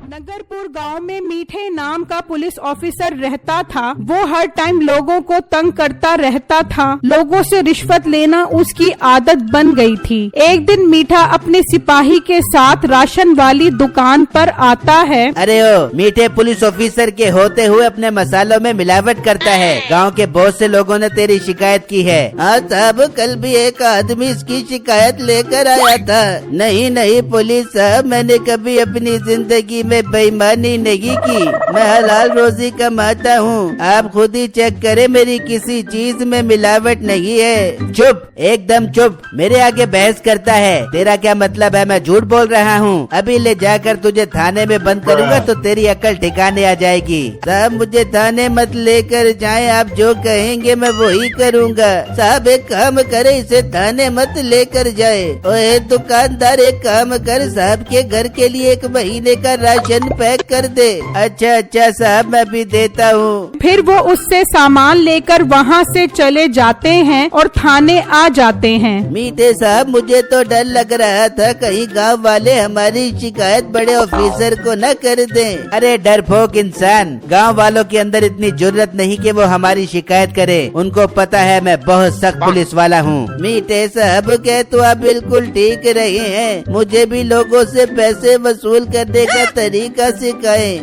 नगरपुर गांव में मीठे नाम का पुलिस ऑफिसर रहता था। वो हर टाइम लोगों को तंग करता रहता था। लोगों से रिश्वत लेना उसकी आदत बन गई थी। एक दिन मीठा अपने सिपाही के साथ राशन वाली दुकान पर आता है। अरे ओ, मीठे पुलिस ऑफिसर के होते हुए अपने मसालों में मिलावट करता है। गांव के बहुत से लोगों ने तेरी शिकायत की है। हाँ साहब, कल भी एक आदमी इसकी शिकायत लेकर आया था। नहीं पुलिस साहब, मैंने कभी अपनी जिंदगी में बेईमानी नहीं की। मैं हलाल रोजी कमाता हूँ। आप खुद ही चेक करें, मेरी किसी चीज में मिलावट नहीं है। चुप, एकदम चुप। मेरे आगे बहस करता है। तेरा क्या मतलब है मैं झूठ बोल रहा हूँ? अभी ले जाकर तुझे थाने में बंद करूँगा तो तेरी अकल ठिकाने आ जाएगी। साहब मुझे थाने मत लेकर जाएं, आप जो कहेंगे मैं वही करूँगा। साहब एक काम करे, इसे थाने मत लेकर जाए। ओए दुकानदार, एक काम कर, साहब के घर के लिए 1 महीने का राशन पैक कर दे। अच्छा साहब, मैं भी देता हूँ। फिर वो उससे सामान लेकर वहाँ से चले जाते हैं और थाने आ जाते हैं। मीठे साहब, मुझे तो डर लग रहा था कहीं गांव वाले हमारी शिकायत बड़े ऑफिसर को न कर दें। अरे डरपोक इंसान, गांव वालों के अंदर इतनी जुर्रत नहीं कि वो हमारी शिकायत करे। उनको पता है मैं बहुत सख्त पुलिस वाला हूँ। मीठे साहब कह तो आप बिल्कुल ठीक रहे हैं। मुझे भी लोगों से पैसे वसूल करने का तरीका सिखाएं।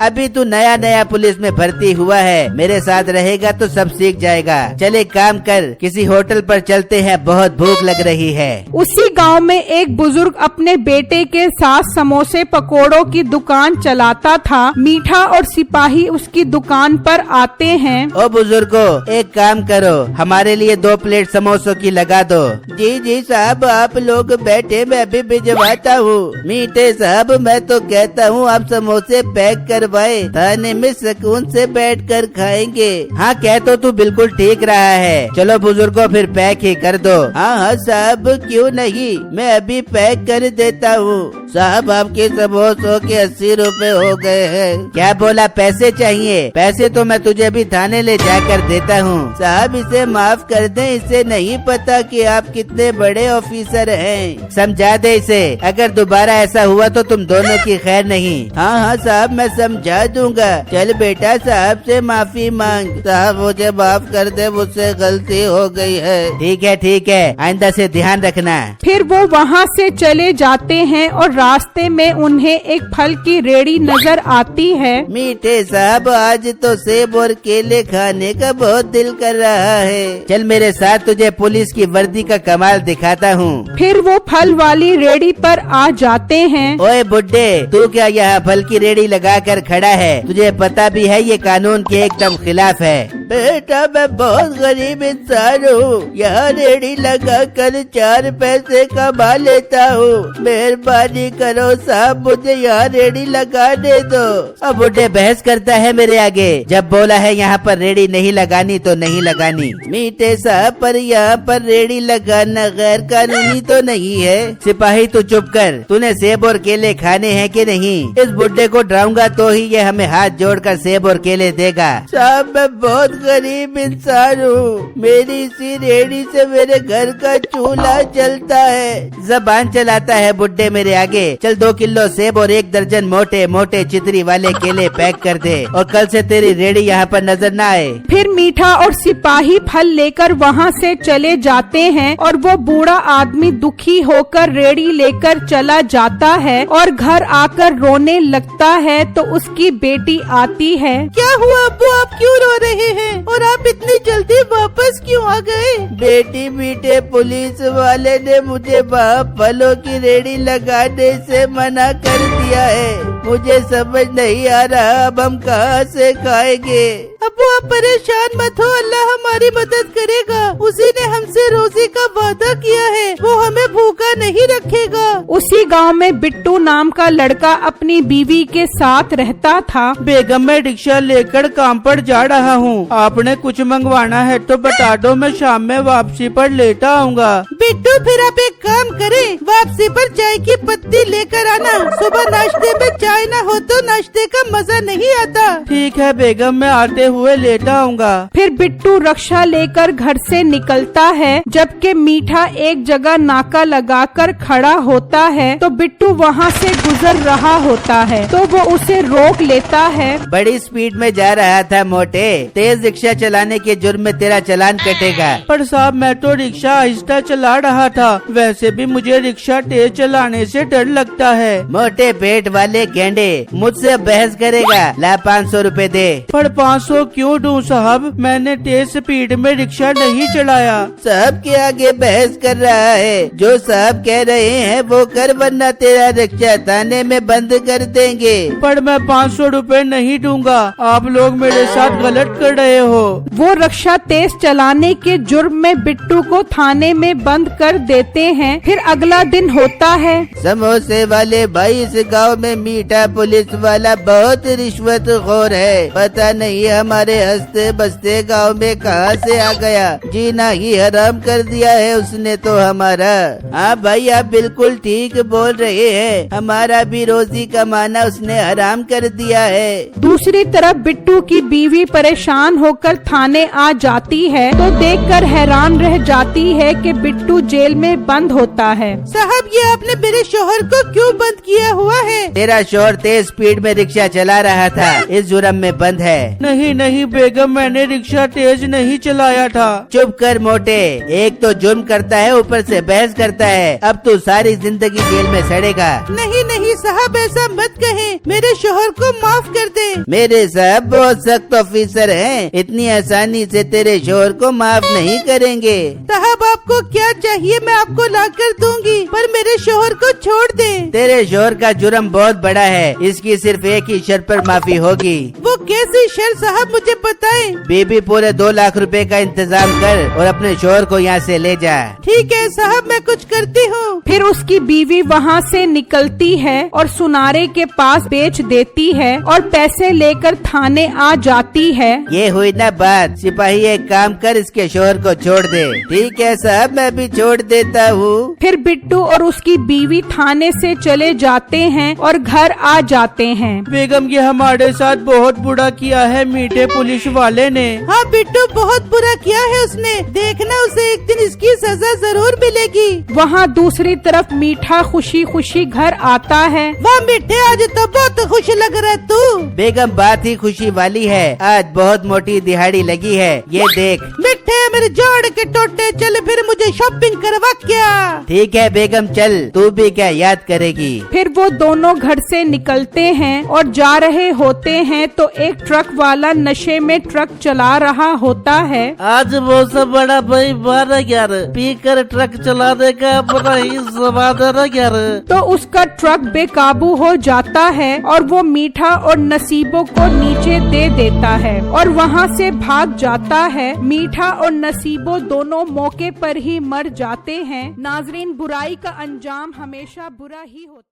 अभी तू नया पुलिस में भर्ती हुआ है, मेरे साथ रहेगा तो सब सीख जाएगा। चले काम कर, किसी होटल पर चलते हैं, बहुत भूख लग रही है। उसी गांव में एक बुजुर्ग अपने बेटे के साथ समोसे पकोड़ों की दुकान चलाता था। मीठा और सिपाही उसकी दुकान पर आते हैं। ओ बुजुर्गो, एक काम करो, हमारे लिए 2 प्लेट समोसों की लगा दो। जी साहब, आप लोग बैठे, मैं अभी भिजवाता हूँ। मीठे साहब, मैं तो कहता हूँ आप समोसे पैक करवाए, थाने में सुकून से बैठकर खाएंगे। हाँ कह तो तू बिल्कुल ठीक रहा है। चलो बुजुर्गो, फिर पैक ही कर दो। हाँ साहब, क्यों नहीं, मैं अभी पैक कर देता हूँ। साहब आपके समोसों के 80 रुपए हो गए हैं। क्या बोला, पैसे चाहिए? पैसे तो मैं तुझे अभी थाने ले जाकर देता हूँ। साहब इसे माफ कर दें, इसे नहीं पता कि आप कितने बड़े ऑफिसर हैं। समझा दे इसे, अगर दोबारा ऐसा हुआ तो तुम दोनों की खैर नहीं। हाँ साहब, मैं समझा दूंगा। चल बेटा, साहब से माफी मांग। साहब मुझे माफ कर दे, मुझसे गलती हो गई है। ठीक है, आइंदा से ध्यान रखना। फिर वो वहाँ से चले जाते हैं और रास्ते में उन्हें एक फल की रेड़ी नजर आती है। मीठे साहब, आज तो सेब और केले खाने का बहुत दिल कर रहा है। चल मेरे साथ, तुझे पुलिस की वर्दी का कमाल दिखाता हूँ। फिर वो फल वाली रेड़ी पर आ जाते हैं। ओए बुड्ढे, तू क्या यहाँ फल की रेड़ी लगा कर खड़ा है? तुझे पता भी है ये कानून के एकदम खिलाफ है। बेटा मैं बहुत गरीब इंसान हूँ, यहाँ रेड़ी लगा कर 4 पैसे कमा लेता हूँ। मेहरबानी करो साहब, मुझे यहाँ रेड़ी लगाने दो। अब बुड्ढे बहस करता है मेरे आगे। जब बोला है यहाँ पर रेड़ी नहीं लगानी तो नहीं लगानी। मीठे साहब, पर यहाँ पर रेड़ी लगाना गैर कानूनी तो नहीं है? सिपाही तू चुप कर, तूने सेब और केले खाने हैं कि नहीं? इस बुड्ढे को डराऊंगा तो ही ये हमें हाथ जोड़कर सेब और केले देगा। साहब मैं बहुत गरीब इंसान हूँ, मेरी इसी रेड़ी से मेरे घर का चूल्हा चलता है। जबान चलाता है बुड्ढे मेरे आगे। चल 2 किलो सेब और 1 दर्जन मोटे मोटे चितरी वाले केले पैक कर दे, और कल से तेरी रेड़ी यहाँ पर नजर न आए। फिर मीठा और सिपाही फल लेकर वहाँ से चले जाते हैं और वो बूढ़ा आदमी दुखी होकर रेड़ी लेकर चला जाता है और घर आकर रोने लगता है। तो उसकी बेटी आती है। क्या हुआ अब्बू, आप क्यों रो रहे हैं और आप इतनी जल्दी वापस क्यों आ गए? बेटी, मीठे पुलिस वाले ने मुझे वहाँ फलों की रेड़ी लगाने से मना कर दिया है। मुझे समझ नहीं आ रहा अब हम कहाँ से खाएंगे। अब्बू आप परेशान मत हो, अल्लाह हमारी मदद करेगा। उसी ने हमसे रोजी का वादा किया है, वो हमें भूखा नहीं रखेगा। उसी गांव में बिट्टू नाम का लड़का अपनी बीवी के साथ रहता था। बेगम मैं रिक्शा लेकर काम पर जा रहा हूँ, आपने कुछ मंगवाना है तो बता दो, मैं शाम में वापसी पर लेता आऊँगा। बिट्टू फिर आप एक काम करें, वापसी पर चाय की पत्ती लेकर आना। सुबह नाश्ते में चाय चाय न हो तो नाश्ते का मजा नहीं आता। ठीक है बेगम, मैं आते हुए लेटा आऊँगा। फिर बिट्टू रक्षा लेकर घर से निकलता है, जबकि मीठा एक जगह नाका लगाकर खड़ा होता है तो बिट्टू वहाँ से गुजर रहा होता है तो वो उसे रोक लेता है। बड़ी स्पीड में जा रहा था मोटे, तेज रिक्शा चलाने के जुर्म में तेरा चालान कटेगा। पर साहब मैं तो रिक्शा आहिस्ता चला रहा था, वैसे भी मुझे रिक्शा तेज चलाने से डर लगता है। मोटे पेट वाले गेंडे, मुझसे बहस करेगा? ला 500 रुपए दे। पर 500 क्यों दूं साहब, मैंने तेज स्पीड में रिक्शा नहीं चलाया। साहब के आगे बहस कर रहा है, जो साहब कह रहे हैं वो कर, वरना तेरा रिक्शा थाने में बंद कर देंगे। पर मैं 500 रुपए नहीं दूंगा, आप लोग मेरे साथ गलत कर रहे हो। वो रिक्शा तेज चलाने के जुर्म में बिट्टू को थाने में बंद कर देते हैं। फिर अगला दिन होता है। समोसे वाले भाई, इस गांव में मीठा पुलिस वाला बहुत रिश्वतखोर है। पता नहीं हमारे हंसते बसते गांव में कहां से आ गया, जीना ही हराम कर दिया है उसने तो हमारा। हाँ भाई, आप बिल्कुल ठीक बोल रहे हैं, हमारा भी रोजी कमाना उसने हराम कर दिया है। दूसरी तरफ बिट्टू की बीवी परेशान होकर थाने आ जाती है तो देखकर हैरान रह जाती है कि बिट्टू जेल में बंद होता है। साहब, ये आपने मेरे शोहर को क्यों बंद किया हुआ है? तेरा शोहर तेज स्पीड में रिक्शा चला रहा था, इस जुर्म में बंद है। नहीं नहीं बेगम, मैंने रिक्शा तेज नहीं चलाया था। चुप कर मोटे, एक तो जुर्म करता है ऊपर से बहस करता है, अब तू सारी जिंदगी जेल में सड़ेगा। नहीं नहीं साहब, ऐसा मत कहें, मेरे शोहर को माफ कर दे। मेरे साहब बहुत सख्त ऑफिसर हैं, इतनी आसानी से तेरे शोहर को माफ नहीं करेंगे। साहब, आपको क्या चाहिए मैं आपको ला कर दूंगी, पर मेरे शोहर को छोड़ दे। तेरे शोहर का जुर्म बहुत बड़ा है, इसकी सिर्फ एक ही शर्त पर माफी होगी। वो कैसी शर्त साहब, मुझे बताएं। बीबी पूरे 2 लाख रुपए का इंतजाम कर और अपने शोहर को यहाँ से ले जा। ठीक है साहब, मैं कुछ करती हूँ। फिर उसकी बीवी वहाँ से निकलती है और सुनारे के पास बेच देती है और पैसे लेकर थाने आ जाती है। ये हुई ना बात, सिपाही एक काम कर, इसके शोहर को छोड़ दे। ठीक है साहब, मैं भी छोड़ देता हूँ। फिर बिट्टू और उसकी बीवी थाने से चले जाते हैं और घर आ जाते हैं। बेगम, ये हमारे साथ बहुत बुरा किया है मीठे पुलिस वाले ने। हाँ बिट्टू, बहुत बुरा किया है उसने, देखना उसे एक दिन इसकी सजा जरूर मिलेगी। वहाँ दूसरी तरफ मीठा खुशी खुशी घर आता है। वाह मीठे, आज तो बहुत खुश लग रहा है तू। बेगम, बात ही खुशी वाली है, आज बहुत मोटी दिहाड़ी लगी है, ये देख। मिठे, मेरे जोड़ के टोटे, चल फिर मुझे शॉपिंग करवा क्या। ठीक है बेगम, चल, तू भी क्या याद करेगी। फिर वो दोनों घर से निकलते हैं और जा रहे होते हैं तो एक ट्रक वाला नशे में ट्रक चला रहा होता है। आज वो सब बड़ा भाई बारह यार, पी कर ट्रक चलाने का बड़ा ही स्वाद है यार। तो उसका ट्रक बेकाबू हो जाता है और वो मीठा और नसीबों को नीचे दे देता है और वहाँ से भाग जाता है। मीठा और नसीबों दोनों मौके पर ही मर जाते हैं। नाजरीन, बुराई का अंजाम हमेशा बुरा ही होता है।